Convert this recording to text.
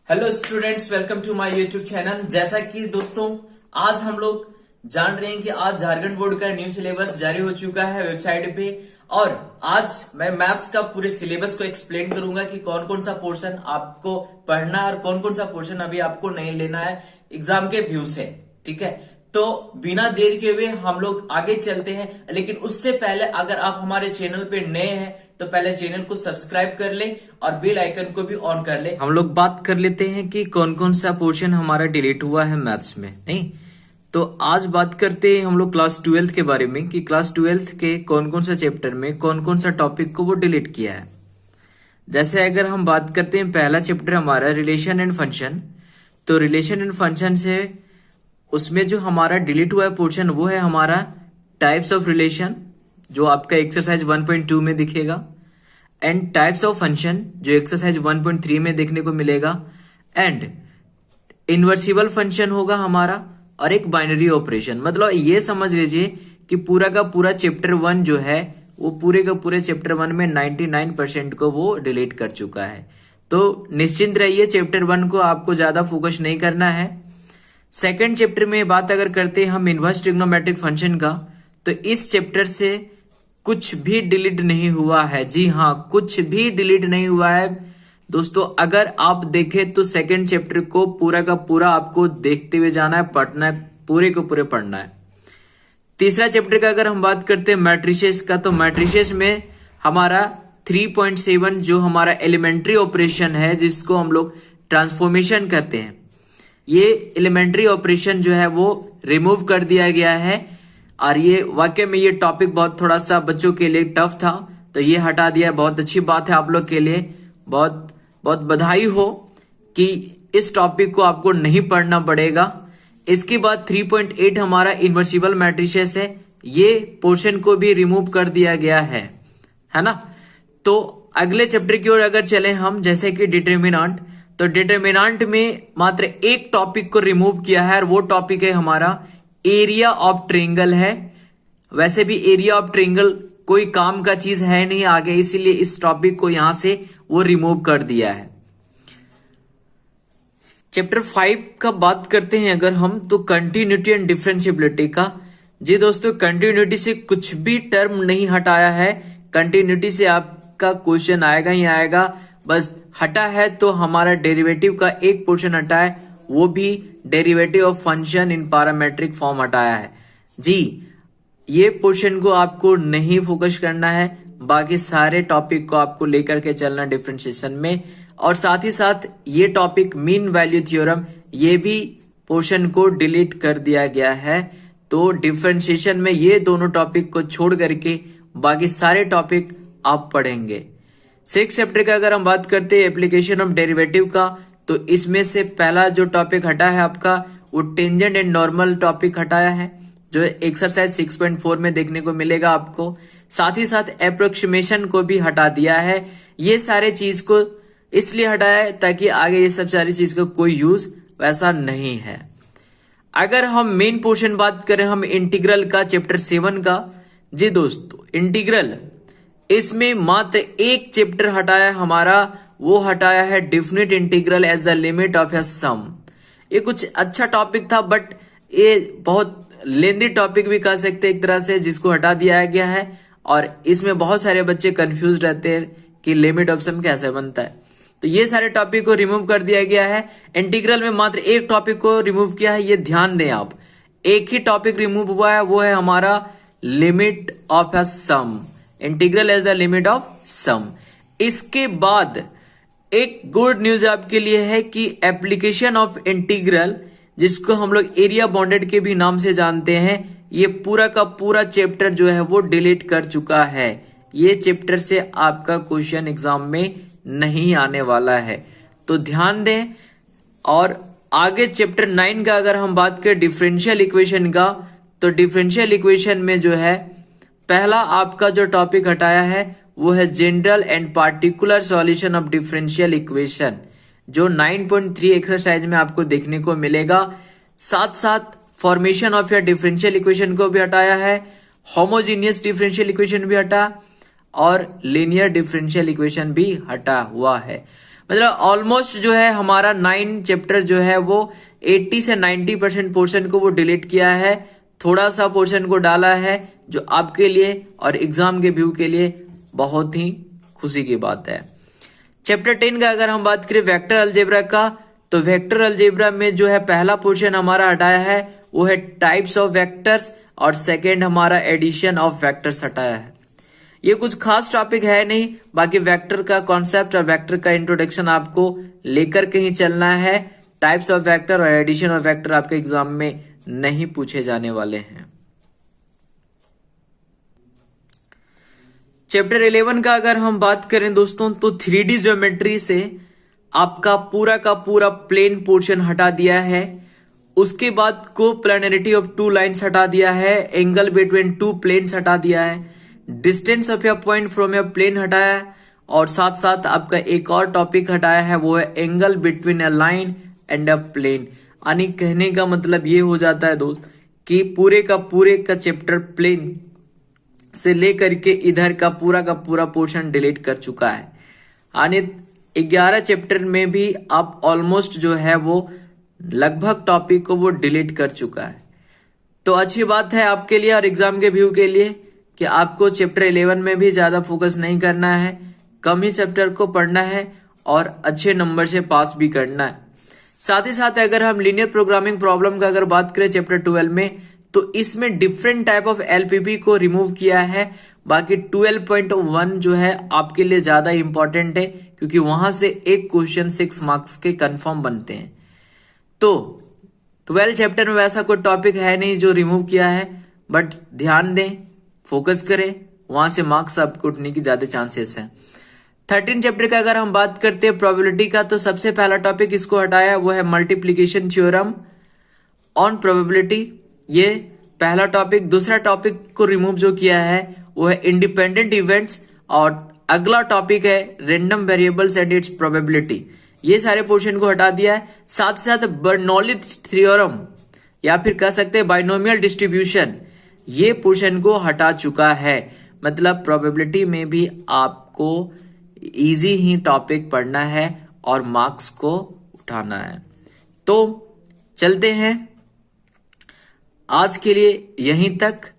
Hello students, welcome to my YouTube channel. जैसा कि दोस्तों आज हम लोग जान रहे हैं कि आज झारखंड बोर्ड का न्यू सिलेबस जारी हो चुका है वेबसाइट पे, और आज मैं मैथ्स का पूरे सिलेबस को एक्सप्लेन करूंगा कि कौन कौन सा पोर्शन आपको पढ़ना है और कौन कौन सा पोर्शन अभी आपको नहीं लेना है एग्जाम के व्यू से। ठीक है, तो बिना देर के हुए हम लोग आगे चलते हैं। लेकिन उससे पहले अगर आप हमारे चैनल पे नए हैं तो पहले चैनल को सब्सक्राइब कर ले और बेल आइकन को भी ऑन कर ले। हम लोग बात कर लेते हैं कि कौन कौन सा पोर्शन हमारा डिलीट हुआ है मैथ्स में। नहीं तो आज बात करते हैं हम लोग क्लास 12th के बारे में कि क्लास 12th के कौन कौन सा चैप्टर में कौन कौन सा टॉपिक को वो डिलीट किया है। जैसे अगर हम बात करते हैं पहला चैप्टर हमारा रिलेशन एंड फंक्शन, तो रिलेशन एंड फंक्शन से उसमें जो हमारा डिलीट हुआ है पोर्शन वो है हमारा टाइप्स ऑफ रिलेशन, जो आपका एक्सरसाइज 1.2 में दिखेगा, एंड टाइप्स ऑफ फंक्शन जो एक्सरसाइज 1.3 में देखने को मिलेगा, एंड इन्वर्सिबल फंक्शन होगा हमारा, और एक बाइनरी ऑपरेशन। मतलब ये समझ लीजिए कि पूरा का पूरा चैप्टर 1 जो है वो पूरे का पूरे चैप्टर 1 में 99% को वो डिलीट कर चुका है। तो निश्चिंत रहिए, चैप्टर 1 को आपको ज्यादा फोकस नहीं करना है। सेकेंड चैप्टर में बात अगर करते हैं हम इनवर्स ट्रिग्नोमेट्रिक फंक्शन का, तो इस चैप्टर से कुछ भी डिलीट नहीं हुआ है। जी हाँ, कुछ भी डिलीट नहीं हुआ है दोस्तों। अगर आप देखें तो सेकेंड चैप्टर को पूरा का पूरा आपको देखते हुए जाना है, पढ़ना है, पूरे को पूरे पढ़ना है। तीसरा चैप्टर का अगर हम बात करते हैं मैट्रिसेस का, तो मैट्रिसेस में हमारा 3.7 जो हमारा एलिमेंट्री ऑपरेशन है जिसको हम लोग ट्रांसफॉर्मेशन कहते हैं, ये एलिमेंट्री ऑपरेशन जो है वो रिमूव कर दिया गया है। और ये वाकई में ये टॉपिक बहुत थोड़ा सा बच्चों के लिए टफ था, तो ये हटा दिया है। बहुत अच्छी बात है आप लोग के लिए, बहुत बहुत बधाई हो कि इस टॉपिक को आपको नहीं पढ़ना पड़ेगा। इसके बाद 3.8 हमारा इन्वर्सिबल मैट्रिसेस है, ये पोर्शन को भी रिमूव कर दिया गया है ना। तो अगले चैप्टर की ओर अगर चले हम, जैसे कि डिटरमिनेंट, तो डिटरमिनेंट में मात्र एक टॉपिक को रिमूव किया है और वो टॉपिक है हमारा एरिया ऑफ ट्रायंगल है। वैसे भी एरिया ऑफ ट्रायंगल कोई काम का चीज है नहीं आगे, इसीलिए इस टॉपिक को यहां से वो रिमूव कर दिया है। चैप्टर 5 का बात करते हैं अगर हम, तो कंटिन्यूटी एंड डिफरेंशिएबिलिटी का। जी दोस्तों, कंटिन्यूटी से कुछ भी टर्म नहीं हटाया है। कंटिन्यूटी से आपका क्वेश्चन आएगा ही आएगा, बस हटा है तो हमारा डेरिवेटिव का एक पोर्शन हटा है, वो भी derivative of function in parametric form हटाया है। जी, ये पोर्शन को आपको नहीं फोकस करना है, बाकी सारे टॉपिक को आपको लेकर के चलना डिफरेंशिएशन में। और साथ ही साथ ये टॉपिक मीन वैल्यू थ्योरम, ये भी पोर्शन को डिलीट कर दिया गया है। तो डिफरेंशिएशन में ये दोनों टॉपिक को छोड़ करके बाकी सारे टॉपिक आप पढ़ेंगे। 6 चैप्टर का अगर हम बात करते हैं एप्लीकेशन ऑफ डेरिवेटिव का, तो इसमें से पहला जो टॉपिक हटा है आपका वो टेंजेंट एंड नॉर्मल टॉपिक हटाया है, जो एक्सरसाइज 6.4 में देखने को मिलेगा आपको। साथ ही साथ अप्रोक्सीमेशन को भी हटा दिया है। ये सारे चीज को इसलिए हटाया है ताकि आगे ये सब सारी चीज का कोई यूज वैसा नहीं है। अगर हम मेन पोर्शन बात करें हम इंटीग्रल का, चैप्टर 7 का, जी दोस्तों इंटीग्रल, इसमें मात्र एक चैप्टर हटाया हमारा, वो हटाया है definite integral as the limit of a sum. ये कुछ अच्छा टॉपिक था, बट ये बहुत लेंदी टॉपिक भी कह सकते एक तरह से, जिसको हटा दिया गया है। और इसमें बहुत सारे बच्चे कंफ्यूज रहते हैं कि लिमिट ऑफ सम कैसे बनता है, तो ये सारे टॉपिक को रिमूव कर दिया गया है। इंटीग्रल में मात्र एक टॉपिक को रिमूव किया है, ये ध्यान दें आप। एक ही टॉपिक रिमूव हुआ है, वो है हमारा limit of a sum, integral as the limit of sum. इसके बाद एक गुड न्यूज आपके लिए है कि एप्लीकेशन ऑफ इंटीग्रल, जिसको हम लोग एरिया बाउंडेड के भी नाम से जानते हैं, ये पूरा का पूरा चैप्टर जो है वो डिलीट कर चुका है। ये चैप्टर से आपका क्वेश्चन एग्जाम में नहीं आने वाला है, तो ध्यान दें। और आगे चैप्टर 9 का अगर हम बात करें डिफरेंशियल इक्वेशन का, तो डिफरेंशियल इक्वेशन में जो है पहला आपका जो टॉपिक हटाया है वो है general and particular solution of differential equation, जो 9.3 एक्सरसाइज में आपको देखने को मिलेगा। साथ साथ फॉर्मेशन ऑफ या डिफरेंशियल इक्वेशन को भी हटाया है, होमोजीनियस डिफरेंशियल इक्वेशन भी हटा, और लीनियर डिफरेंशियल इक्वेशन भी हटा हुआ है। मतलब ऑलमोस्ट जो है हमारा 9 चैप्टर जो है वो 80 से 90% पोर्शन को वो डिलीट किया है, थोड़ा सा पोर्शन को डाला है, जो आपके लिए और एग्जाम के व्यू के लिए बहुत ही खुशी की बात है। चैप्टर 10 का अगर हम बात करें वेक्टर अलजेब्रा का, तो वेक्टर अलजेब्रा में जो है पहला पोर्शन हमारा हटाया है वो है टाइप्स ऑफ वेक्टर्स, और सेकेंड हमारा एडिशन ऑफ वेक्टर्स हटाया है। ये कुछ खास टॉपिक है नहीं, बाकी वेक्टर का कॉन्सेप्ट और वेक्टर का इंट्रोडक्शन आपको लेकर के ही चलना है। टाइप्स ऑफ वेक्टर और एडिशन ऑफ वेक्टर आपके एग्जाम में नहीं पूछे जाने वाले हैं। चैप्टर 11 का अगर हम बात करें दोस्तों, तो 3D ज्योमेट्री से आपका पूरा का पूरा प्लेन पोर्शन हटा दिया है। उसके बाद कोप्लानरिटी ऑफ टू लाइंस हटा दिया है, एंगल बिटवीन टू प्लेन्स हटा दिया है, distance of your point from your plane हटाया, और साथ साथ आपका एक और टॉपिक हटाया है वो है angle between a line and a plane. यानी कहने का मतलब ये हो जाता है दोस्त कि पूरे का चैप्टर प्लेन से लेकर के इधर का पूरा पोर्शन डिलीट कर चुका है। यानी 11 चैप्टर में भी आप ऑलमोस्ट जो है वो लगभग टॉपिक को वो डिलीट कर चुका है। तो अच्छी बात है आपके लिए और एग्जाम के व्यू के लिए कि आपको चैप्टर 11 में भी ज्यादा फोकस नहीं करना है, कम ही चैप्टर को पढ़ना है और अच्छे नंबर से पास भी करना है। साथ ही साथ अगर हम लीनियर प्रोग्रामिंग प्रॉब्लम का अगर बात करें चैप्टर 12 में, तो इसमें डिफरेंट टाइप ऑफ एलपीपी को रिमूव किया है। बाकी 12.1 जो है आपके लिए ज्यादा इंपॉर्टेंट है, क्योंकि वहां से एक क्वेश्चन 6 मार्क्स के कंफर्म बनते हैं। तो 12 चैप्टर में वैसा कोई टॉपिक है नहीं जो रिमूव किया है, बट ध्यान दें, फोकस करें, वहां से मार्क्स आपको उठने की ज्यादा चांसेस हैं। 13 चैप्टर का अगर हम बात करते हैं प्रोबेबिलिटी का, तो सबसे पहला टॉपिक इसको हटाया वो है मल्टीप्लीकेशन थ्योरम ऑन प्रोबेबिलिटी, ये पहला टॉपिक। दूसरा टॉपिक को रिमूव जो किया है वो है इंडिपेंडेंट इवेंट्स, और अगला टॉपिक है random variables and it's probability. ये सारे पोर्शन को हटा दिया है। साथ साथ बर्नौलीज थ्योरम या फिर कह सकते हैं बाइनोमियल डिस्ट्रीब्यूशन, ये पोर्शन को हटा चुका है। मतलब प्रोबेबिलिटी में भी आपको इजी ही टॉपिक पढ़ना है और मार्क्स को उठाना है। तो चलते हैं, आज के लिए यहीं तक।